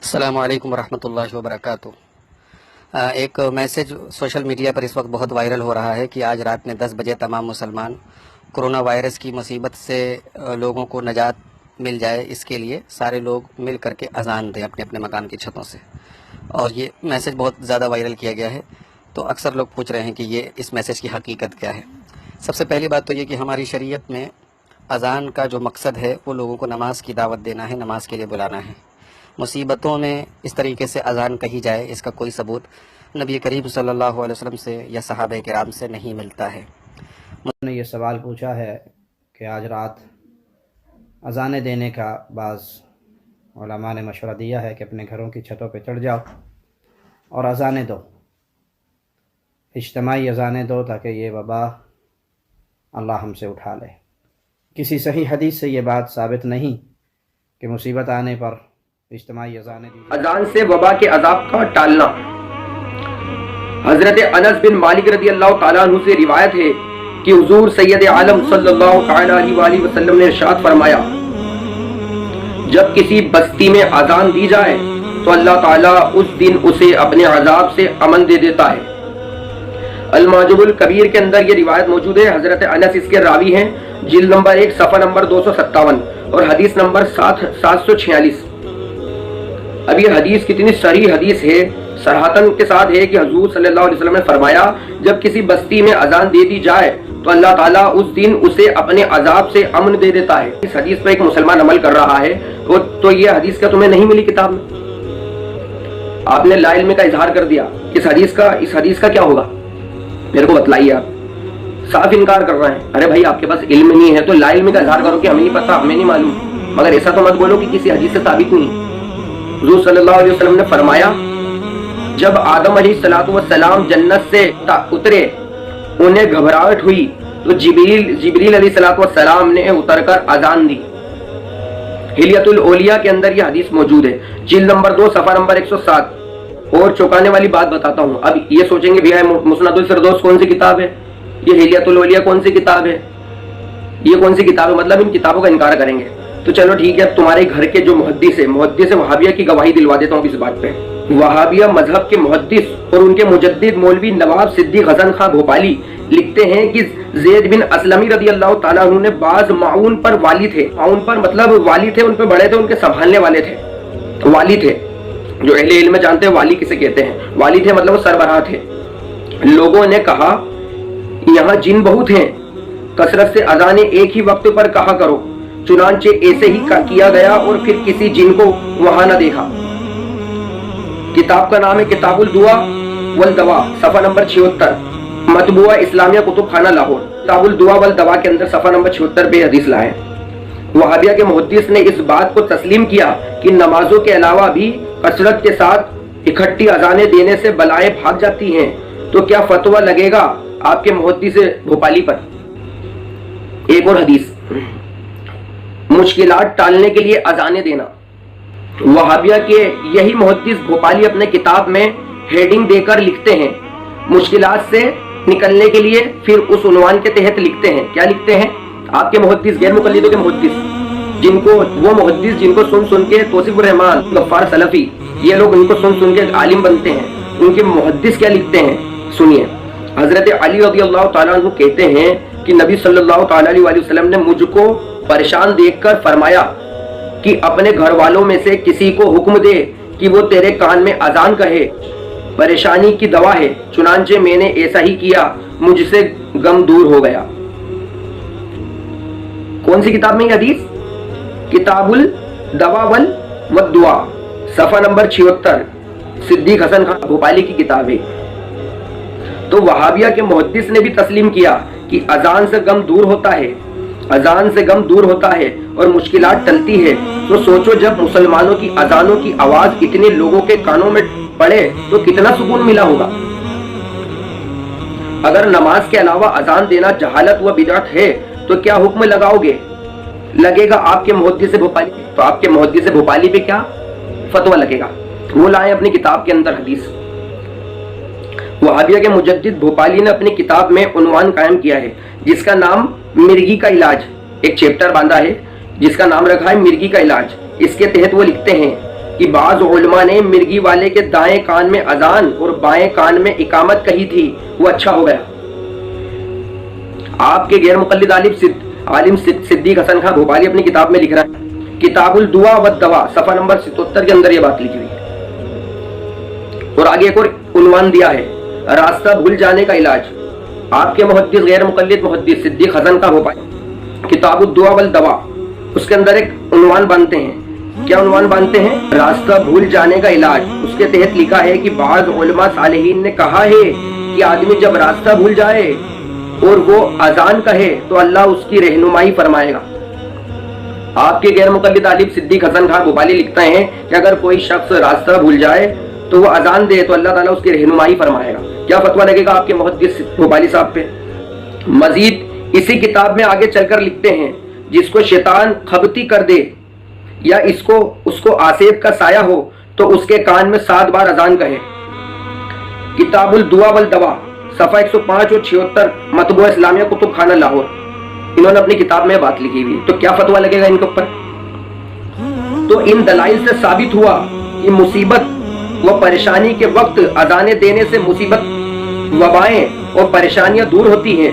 السلام علیکم ورحمۃ اللہ وبرکاتہ۔ ایک میسج سوشل میڈیا پر اس وقت بہت وائرل ہو رہا ہے کہ آج رات میں 10 بجے تمام مسلمان کرونا وائرس کی مصیبت سے لوگوں کو نجات مل جائے، اس کے لیے سارے لوگ مل کر کے اذان دیں اپنے اپنے مکان کی چھتوں سے۔ اور یہ میسج بہت زیادہ وائرل کیا گیا ہے، تو اکثر لوگ پوچھ رہے ہیں کہ یہ اس میسج کی حقیقت کیا ہے۔ سب سے پہلی بات تو یہ کہ ہماری شریعت میں اذان کا جو مقصد ہے وہ لوگوں کو نماز کی دعوت دینا ہے، نماز کے لیے بلانا ہے۔ مصیبتوں میں اس طریقے سے اذان کہی جائے، اس کا کوئی ثبوت نبی کریم صلی اللہ علیہ وسلم سے یا صحابہ کرام سے نہیں ملتا ہے۔ نے یہ سوال پوچھا ہے کہ آج رات اذانیں دینے کا بعض علماء نے مشورہ دیا ہے کہ اپنے گھروں کی چھتوں پہ چڑھ جاؤ اور اذانیں دو، اجتماعی اذانیں دو، تاکہ یہ وبا اللہ ہم سے اٹھا لے۔ کسی صحیح حدیث سے یہ بات ثابت نہیں کہ مصیبت آنے پر اجتماعی اذانیں دی۔ اذان سے وبا کے عذاب کا ٹالنا۔ حضرت انس بن مالک رضی اللہ تعالیٰ عنہ سے روایت ہے کہ حضور سید عالم صلی اللہ تعالیٰ علیہ وسلم نے ارشاد فرمایا، جب کسی بستی میں اذان دی جائے تو اللہ تعالیٰ اس دن اسے اپنے عذاب سے امن دے دیتا ہے۔ المعجم الکبیر کے اندر یہ روایت موجود ہے۔ حضرت انس اس کے راوی ہیں، جلد نمبر 1 صفحہ نمبر 257 اور حدیث نمبر 746۔ اب یہ حدیث کتنی صریح حدیث ہے، صراحتاً کے ساتھ ہے کہ حضور صلی اللہ علیہ وسلم نے فرمایا، جب کسی بستی میں اذان دے دی جائے تو اللہ تعالیٰ اس دن اسے اپنے عذاب سے امن دے دیتا ہے۔ اس حدیث پر ایک مسلمان عمل کر رہا ہے تو یہ حدیث کا تمہیں نہیں ملی کتاب میں؟ آپ نے لا علم کا اظہار کر دیا۔ اس حدیث کا کیا ہوگا؟ میرے کو بتلائیے۔ آپ صاف انکار کر رہے ہیں۔ ارے بھائی، آپ کے پاس علم نہیں ہے تو لا علم کا اظہار کرو کہ ہمیں نہیں پتا، ہمیں نہیں معلوم، مگر ایسا تو مت بولو کہ کسی حدیث سے ثابت نہیں۔ حضور صلی اللہ علیہ وسلم نے فرمایا، جب آدم علیہ السلام جنت سے اترے، انہیں گھبراہٹ ہوئی تو جبریل علیہ السلام نے اتر کر اذان دی۔ ہلیت الاولیاء کے اندر یہ حدیث موجود ہے، جلد نمبر 2 صفحہ نمبر 107۔ اور چوکانے والی بات بتاتا ہوں۔ اب یہ سوچیں گے بھیا مسند الفردوس کون سی کتاب ہے، یہ ہلیت الاولیاء کون سی کتاب ہے، یہ کون سی کتاب ہے، مطلب ان کتابوں کا انکار کریں گے۔ تو چلو ٹھیک ہے، اب تمہارے گھر کے جو محدث وہابیہ کی گواہی دلوا دیتا ہوں اس بات پہ۔ وہابیہ مذہب کے محدث اور ان کے مجدد مولوی نواب صدیق حسن خان بھوپالی لکھتے ہیں کہ زید بن اسلمی رضی اللہ تعالیٰ عنہ نے بعض معاون پر والی تھے، معاون پر مطلب والی تھے، ان پہ بڑے تھے، ان کے سنبھالنے والے تھے، والی تھے۔ جو اہل علم جانتے ہیں والی کسے کہتے ہیں، والی تھے مطلب وہ سربراہ تھے۔ لوگوں نے کہا، یہاں جن بہت ہیں، کثرت سے اذانیں ایک ہی وقت پر کہا کرو۔ چنانچہ ایسے ہی کیا گیا اور پھر کسی جن کو وہاں نہ دیکھا۔ کتاب کا نام ہے کتاب الدعا والدوا، صفحہ نمبر 76، مطبوعہ اسلامیہ کتب خانہ لاہور۔ کتاب الدعا والدوا کے اندر صفحہ نمبر 76 پہ حدیث لائے۔ وہابیہ کے محدث نے اس بات کو تسلیم کیا کہ نمازوں کے علاوہ بھی کثرت کے ساتھ اکٹھی اذانیں دینے سے بلائیں بھاگ جاتی ہیں، تو کیا فتویٰ لگے گا آپ کے محدث بھوپالی پر؟ ایک اور حدیث، مشکلات ٹالنے کے لیے اذانیں دینا۔ وہابیہ کے یہی محدث بھوپالی اپنے کتاب میں ہیڈنگ دے کر لکھتے ہیں، مشکلات سے نکلنے کے لیے، پھر اس عنوان کے تحت لکھتے ہیں، کیا لکھتے ہیں؟ آپ کے محدث، غیر مقلدوں کے محدث، وہ محدث جن کو سن کے توصیف الرحمان، غفار سلفی، یہ لوگ ان کو سن کے عالم بنتے ہیں، ان کے محدث کیا لکھتے ہیں؟ سنیے۔ حضرت علی رضی اللہ تعالیٰ عنہ کہتے ہیں کہ نبی صلی اللہ تعالیٰ علیہ وسلم نے مجھ کو پریشان دیکھ کر فرمایا کہ اپنے گھر والوں میں سے کسی کو حکم دے کہ وہ تیرے کان میں اذان کہے، پریشانی کی دوا ہے۔ چنانچہ میں نے ایسا ہی کیا، مجھ سے غم دور ہو گیا۔ کون سی کتاب میں یہ حدیث؟ کتاب الدوا والدعا، صفحہ نمبر 76، صدیق حسن خان بھوپالی کی کتاب ہے۔ تو وہابیہ کے محدث نے بھی تسلیم کیا کہ اذان سے غم دور ہوتا ہے، اذان سے غم دور ہوتا ہے اور مشکلات ٹلتی ہے۔ تو سوچو، جب مسلمانوں کی اذانوں کی آواز اتنے لوگوں کے کانوں میں پڑے تو کتنا سکون ملا ہوگا۔ اگر نماز کے علاوہ اذان دینا جہالت و بدعت ہے تو کیا حکم لگے گا آپ کے محدث بھوپالی؟ تو آپ کے محدث بھوپالی پہ کیا فتویٰ لگے گا؟ وہ لائیں اپنی کتاب کے اندر حدیث۔ وہابیہ کے مجدد بھوپالی نے اپنی کتاب میں عنوان قائم کیا ہے جس کا نام مرگی کا علاج، ایک چیپٹر باندھا ہے جس کا نام رکھا ہے مرگی کا علاج۔ اس کے تحت وہ لکھتے ہیں، کہ بعض علماء نے مرغی والے کے دائیں کان میں اذان اور بائیں کان میں اقامت کہی تھی، وہ اچھا ہو گیا۔ آپ کے غیر مقلد عالم صدیق حسن خان بھوپالی اپنی کتاب میں لکھ رہا ہے، کتاب الدعا والدوا صفحہ نمبر 77 کے اندر یہ بات لکھی ہوئی ہے۔ اور آگے ایک اور عنوان دیا ہے، راستہ بھول جانے کا علاج۔ آپ کے محدث غیر مقلد محدث صدیق حسن خان بھوپالی کتاب الدعا والدوا، اس کے اندر ایک عنوان باندھتے ہیں۔ کیا عنوان باندھتے ہیں؟ راستہ بھول جانے کا علاج۔ اس کے تحت لکھا ہے کہ بعض علماء صالحین نے کہا ہے کہ آدمی جب راستہ بھول جائے اور وہ اذان کہے تو اللہ اس کی رہنمائی فرمائے گا۔ آپ کے غیر مقلد عالم صدیق حسن خان بھوپالی لکھتے ہیں کہ اگر کوئی شخص راستہ بھول جائے تو وہ اذان دے تو اللہ تعالیٰ اس کی رہنمائی فرمائے گا۔ کیا فتویٰ لگے گا آپ کے محدث بھوپالی صاحب پہ؟ مزید اسی کتاب میں آگے چل کر لکھتے ہیں، جس کو شیطان خبتی کر دے یا اس کو آصف کا سایہ ہو تو اس کے کان میں 7 بار اذان کہے۔ کتاب الدعا والدوا صفحہ 105 اور 76 مطبوعہ اسلامیہ کتب خانہ لاہور، انہوں نے اپنی کتاب میں بات لکھی ہوئی۔ تو کیا فتویٰ لگے گا ان کے اوپر؟ تو ان دلائل سے ثابت ہوا کہ مصیبت و پریشانی کے وقت اذانیں دینے سے مصیبت، وبائیں اور پریشانیاں دور ہوتی ہیں۔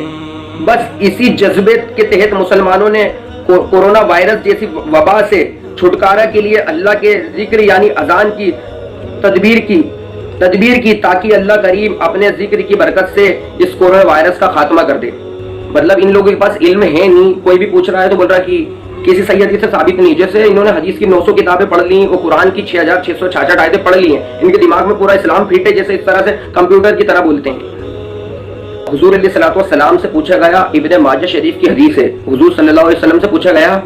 بس اسی جذبے کے تحت مسلمانوں نے کورونا وائرس جیسی وبا سے چھٹکارا کے لیے اللہ کے ذکر یعنی اذان کی تدبیر کی تاکہ اللہ کریم اپنے ذکر کی برکت سے اس کورونا وائرس کا خاتمہ کر دے۔ مطلب ان لوگوں کے پاس علم ہے نہیں، کوئی بھی پوچھ رہا ہے تو بول رہا ہے کہ کسی صحیح حدیث سے ثابت نہیں۔ جیسے انہوں نے حدیث کی 900 کتابیں پڑھ لی اور قرآن کی 6666 آیتیں پڑھ لی ہیں، ان کے دماغ میں پورا اسلام فٹ ہے، جیسے اس طرح سے کمپیوٹر کی طرح بولتے ہیں۔ حضور علیہ الصلوۃ والسلام سے پوچھا گیا، ابن ماجہ شریف کی حدیث ہے، حضور صلی اللہ علیہ وسلم سے پوچھا گیا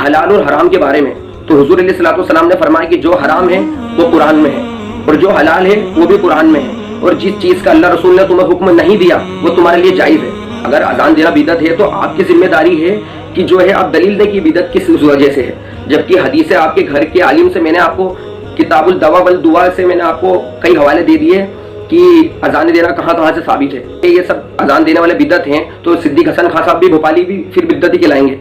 حلال اور حرام کے بارے میں، تو حضور علیہ الصلوۃ والسلام نے فرمایا کہ جو حرام ہے وہ قرآن میں ہے اور جو حلال ہے وہ بھی قرآن میں ہے، اور جس چیز کا اللہ رسول نے تمہیں حکم نہیں دیا وہ تمہارے لیے جائز ہے۔ اگر اذان دینا بدعت ہے تو آپ کی ذمہ داری ہے کہ جو ہے آپ دلیل دیں کہ بدعت کس وجہ سے ہے، جبکہ حدیث آپ کے گھر کے عالم سے میں نے آپ کو کتاب الدوا والدعا سے میں نے آپ کو کئی حوالے دے دیے کہ اذان دینا کہاں سے ثابت ہے۔ یہ سب اذان دینے والے بدعت ہیں، تو صدیق حسن خان صاحب بھی بھوپالی بھی پھر بدعت ہی کہلائیں گے۔